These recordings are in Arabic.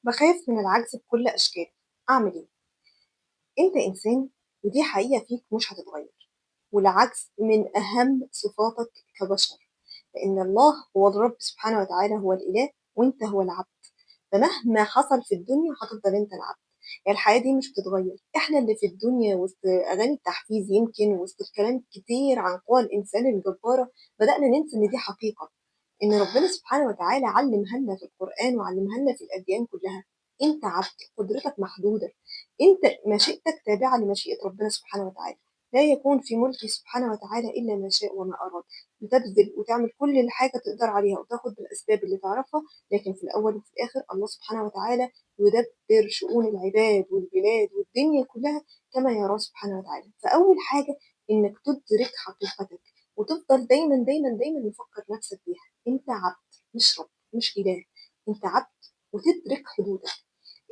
باخاف من العجز بكل أشكاله، أعمل إيه؟ أنت إنسان ودي حقيقة فيك مش هتتغير، والعجز من أهم صفاتك كبشر، لأن الله هو الرب سبحانه وتعالى هو الإله وأنت هو العبد، فمهما حصل في الدنيا هتفضل أنت العبد. يعني الحياة دي مش بتتغير، إحنا اللي في الدنيا وسط أغاني التحفيز يمكن وسط الكلام كتير عن قوى الإنسان الجبارة بدأنا ننسى إن دي حقيقة، إن ربنا سبحانه وتعالى علمها لنا في القرآن وعلمها لنا في الأديان كلها. أنت عبد، قدرتك محدودة، أنت مشيئتك تابعة لمشيئة ربنا سبحانه وتعالى. لا يكون في ملكه سبحانه وتعالى إلا ما شاء وما أراد. بتبذل وتعمل كل الحاجة تقدر عليها وتاخد بالأسباب اللي تعرفها، لكن في الأول وفي الآخر الله سبحانه وتعالى يدبر شؤون العباد والبلاد والدنيا كلها كما يراه سبحانه وتعالى. فأول حاجة إنك تدرك حقيقتك وتفضل دايما دايما دايما مفكر نفسك بيها. أنت عبد مش رب مش إله، أنت عبد. وتدرك حدودك.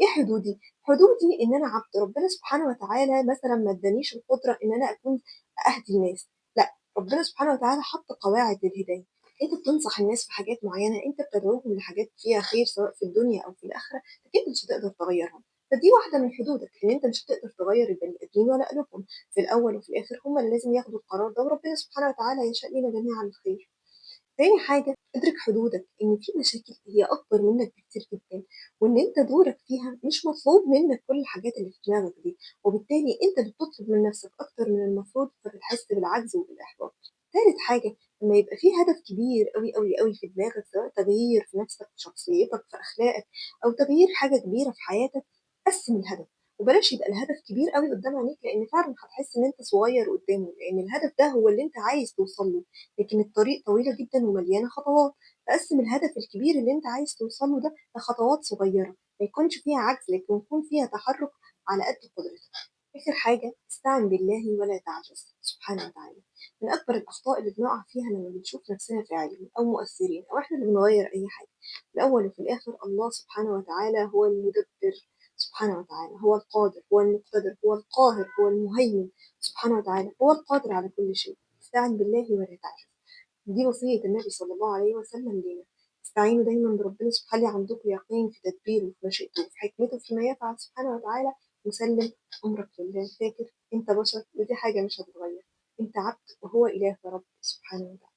ايه حدودي؟ حدودي ان انا عبد ربنا سبحانه وتعالى، مثلا ما ادانيش القدره ان انا اكون اهدي الناس، لا، ربنا سبحانه وتعالى حط قواعد للهدايه. انت بتنصح الناس في حاجات معينه، انت بتدعوهم لحاجات فيها خير سواء في الدنيا او في الاخره، اكيد مش هتقدر تغيرها. فدي واحده من حدودك، ان انت مش هتقدر تغير البني ادمين ولا قلوبهم. في الاول وفي الاخر هم اللي لازم ياخدوا القرار ده، وربنا سبحانه وتعالى يشاء لنا جميعا الخير. تاني حاجة ادرك حدودك، إن في مشاكل هي أكبر منك بكتير جدا، وإن أنت دورك فيها مش مطلوب منك كل الحاجات اللي في دماغك دي، وبالتالي أنت اللي بتطلب من نفسك أكتر من المفروض، فبتحس بالعجز وبالإحباط. تالت حاجة، لما يبقى في هدف كبير أوي أوي أوي في دماغك، سواء تغيير في نفسك في شخصيتك في أخلاقك أو تغيير حاجة كبيرة في حياتك، قسم الهدف. وبلاش يبقى الهدف كبير قوي قدام عينيك، لان فعلا هتحس ان انت صغير قدامه، لان الهدف ده هو اللي انت عايز توصل له، لكن الطريق طويلة جدا ومليانة خطوات. فقسم الهدف الكبير اللي انت عايز توصل له ده لخطوات صغيرة، ما يكونش فيها عجز لكن يكون فيها تحرك على قد قدرتك. آخر حاجة، استعن بالله ولا تعجز سبحانه وتعالى. من أكبر الأخطاء اللي بنقع فيها لما بنشوف نفسنا فاعلين أو مؤثرين أو إحنا اللي بنغير أي حاجة. في الأول وفي الآخر الله سبحانه وتعالى هو المدبر سبحانه وتعالى، هو القادر، هو المقتدر، هو القاهر، هو المهيمن سبحانه وتعالى، هو القادر على كل شيء. استعن بالله ولا تعجز. دي وصية النبي صلى الله عليه وسلم لينا. استعينوا دايما بربنا سبحانه، خلي عندكم يقين في تدبيره وفي مشيئته وفي حكمته فيما يفعل سبحانه وتعالى، وسلم أمرك لله. فاكر أنت بشر ودي حاجة مش هتتغير، أنت عبد وهو إله يا رب سبحانه وتعالى.